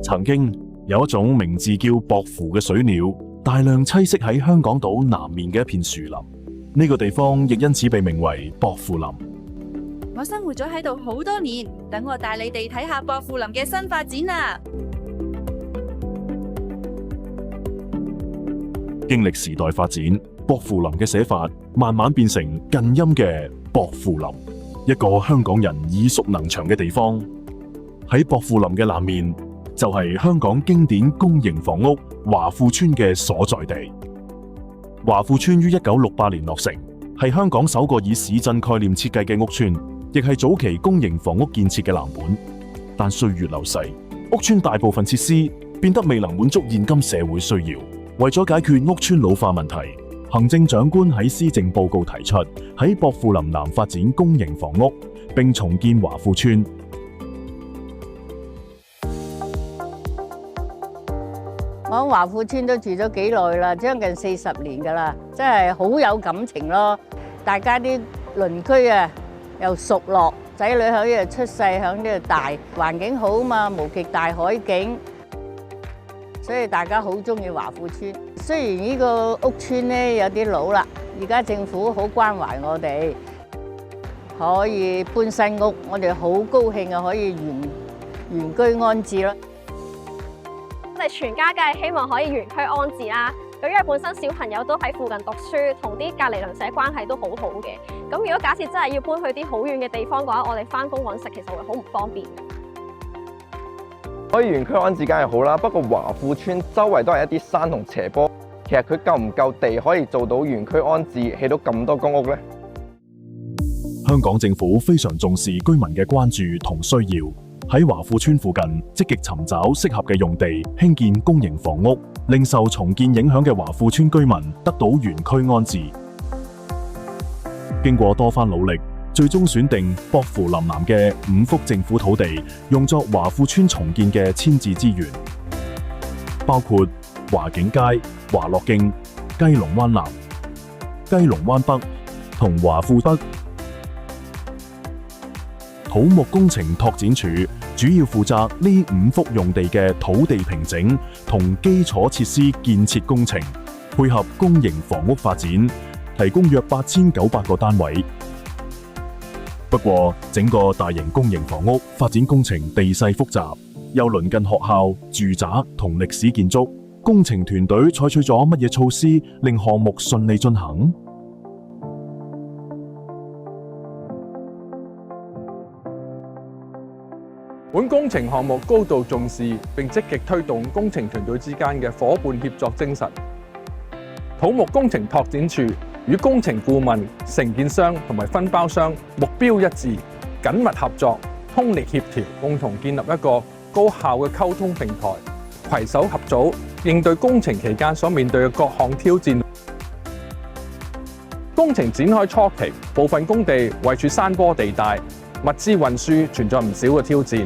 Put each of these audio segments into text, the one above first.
曾經有一種名字叫薄扶嘅水鳥，大量棲息喺香港島南面嘅一片樹林。呢個地方亦因此被名為薄扶林。我生活咗喺度好多年，等我帶你哋睇下薄扶林嘅新發展啦。經歷時代發展，薄扶林嘅寫法慢慢變成近音嘅薄扶林，一個香港人耳熟能詳嘅地方。喺薄扶林嘅南面，就係香港經典公營房屋華富邨嘅所在地。華富邨於1968年落成，係香港首個以市鎮概念設計嘅屋邨，亦係早期公營房屋建設嘅藍本。但歲月流逝，屋邨大部分設施變得未能滿足現今社會需要。為咗解決屋邨老化問題，行政長官喺施政報告提出喺薄扶林南發展公營房屋，並重建華富邨。我喺華富邨都住咗幾耐啦，將近40年㗎啦，真係好有感情咯。大家啲鄰居啊又熟絡，仔女喺呢度出世，喺呢度大，環境好嘛，無極大海景，所以大家好中意華富邨。雖然呢個屋邨咧有啲老啦，而家政府好關懷我哋，可以搬新屋，我哋好高興啊，可以原居安置咯。我哋全家梗係希望可以原區安置啦。咁因為本身小朋友都喺附近讀書，同啲隔離鄰舍關係都好好嘅。咁如果假設真係要搬去啲好遠嘅地方嘅話，我哋返工揾食其實會好唔方便。可以原區安置梗係好啦，不過華富邨周圍都係一啲山同斜坡，其實佢夠唔夠地可以做到原區安置，起到咁多公屋呢？香港政府非常重視居民嘅關注同需要，喺華富邨附近積極尋找適合嘅用地興建公營房屋，令受重建影響嘅華富邨居民得到原區安置。經過多番努力，最終選定薄扶林南嘅5幅政府土地，用作華富邨重建嘅遷置資源，包括華景街、華樂徑、雞龍灣南、雞龍灣北同華富北。土木工程拓展署主要負責呢5幅用地嘅土地平整同基礎設施建設工程，配合公營房屋發展，提供約8900個單位。不過，整個大型公營房屋發展工程地勢複雜，又鄰近學校、住宅同歷史建築，工程團隊採取咗乜嘢措施令項目順利進行？本工程項目高度重視並積極推動工程團隊之間嘅伙伴協作精神。土木工程拓展處與工程顧問、承建商同埋分包商目標一致，緊密合作，通力協調，共同建立一個高效嘅溝通平台，攜手合組，應對工程期間所面對嘅各項挑戰。工程展開初期，部分工地位處山坡地帶，物資運輸存在唔少嘅挑戰，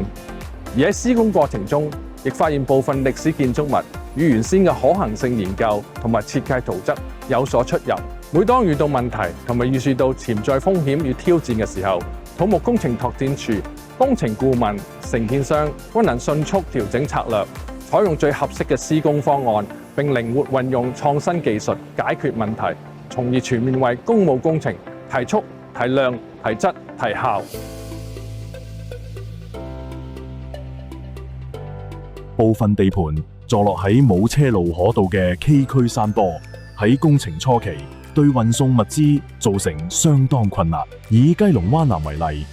而喺施工過程中，亦發現部分歷史建築物與原先嘅可行性研究同埋設計圖則有所出入。每當遇到問題同埋預示到潛在風險與挑戰嘅時候，土木工程拓展處、工程顧問、承建商均能迅速調整策略，採用最合適嘅施工方案，並靈活運用創新技術解決問題，從而全面為公務工程提速、提量、提質、提效。部分地盤坐落喺冇車路可到嘅崎嶇山坡，喺工程初期對運送物資造成相當困難。以雞龍灣南為例，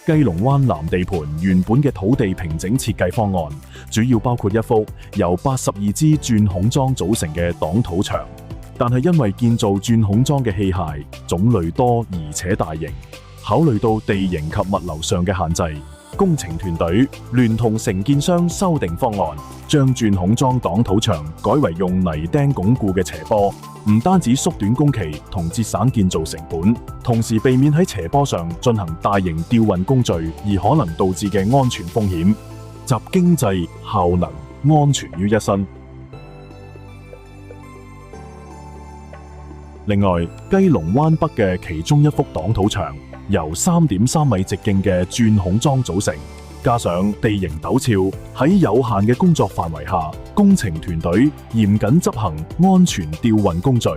雞龍灣南地盤原本嘅土地平整設計方案，主要包括一幅由82支鑽孔樁組成嘅擋土牆，但係因為建造鑽孔樁嘅器械種類多而且大型，考慮到地形及物流上嘅限制，工程團隊聯同承建商修訂方案，將鑽孔樁擋土牆改為用泥釘鞏固嘅斜坡，唔單止縮短工期同節省建造成本，同時避免喺斜坡上進行大型吊運工序而可能導致嘅安全風險，集經濟、效能、安全於一身。另外，雞龍灣北嘅其中一幅擋土牆由3.3米直徑嘅鑽孔樁組成，加上地形陡峭，喺有限嘅工作範圍下，工程團隊嚴謹執行安全吊運工序，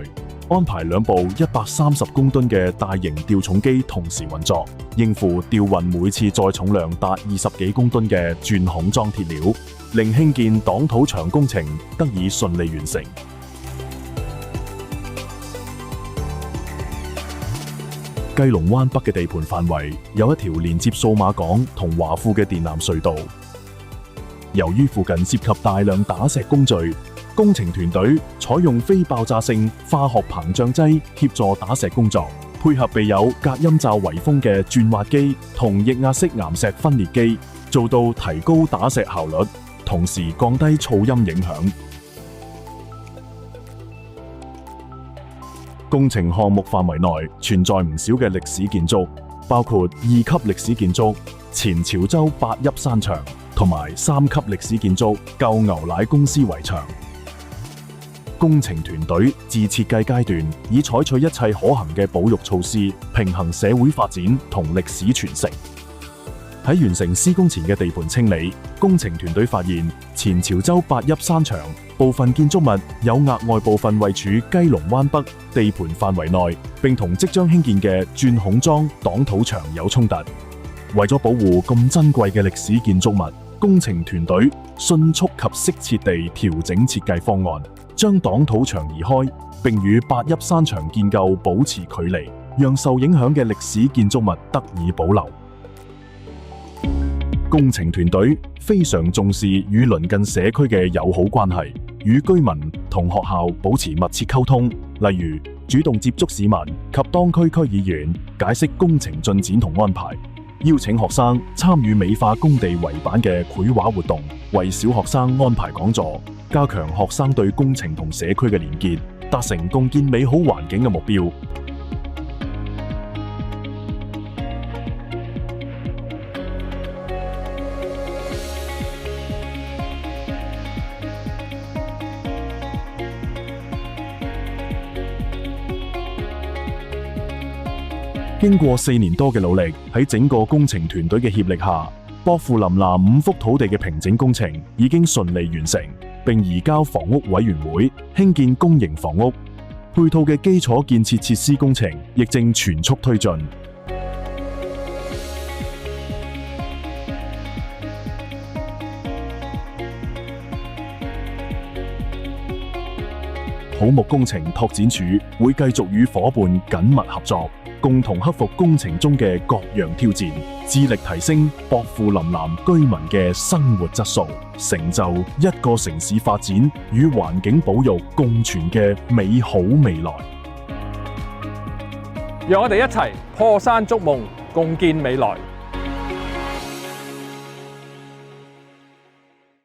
安排2部130公噸嘅大型吊重機同時運作，應付吊運每次載重量達20幾公噸嘅鑽孔裝鐵料，令興建擋土牆工程得以順利完成。雞籠灣北嘅地盤範圍有一條連接數碼港同華富嘅電纜隧道。由於附近涉及大量打石工序，工程團隊採用非爆炸性化學膨脹劑協助打石工作，配合備有隔音罩圍封嘅鑽挖機同液壓式岩石分裂機，做到提高打石效率，同時降低噪音影響。工程項目範圍內存在唔少嘅歷史建築，包括2級歷史建築前潮州8邑山牆同埋3級歷史建築舊牛奶公司圍牆。工程團隊自設計階段已採取一切可行嘅保育措施，平衡社會發展同歷史傳承。喺完成施工前嘅地盤清理，工程團隊發現前潮州8邑山牆部分建築物有額外部分位處雞籠灣北地盤範圍內，並同即將興建嘅鑽孔樁擋土牆有衝突。為咗保護咁珍貴嘅歷史建築物，工程團隊迅速及適切地調整設計方案，將擋土牆移開，並與8邑山牆建構保持距離，讓受影響嘅歷史建築物得以保留。工程團隊非常重視與鄰近社區嘅友好關係，與居民同學校保持密切溝通，例如主動接觸市民及當區區議員，解釋工程進展同安排，邀請學生參與美化工地圍板嘅繪畫活動，為小學生安排講座，加強學生對工程同社區嘅連結，達成共建美好環境嘅目標。經過4年多嘅努力，喺整個工程團隊嘅協力下，薄扶林南5幅土地嘅平整工程已經順利完成，並移交房屋委員會興建公營房屋，配套嘅基礎建設設施工程亦正全速推進。土木工程拓展署會繼續與夥伴緊密合作，共同克服工程中嘅各樣挑戰，致力提升薄扶林南居民嘅生活質素，成就一個城市發展與環境保育共存嘅美好未來。讓我哋一齊破山築夢，共建未來。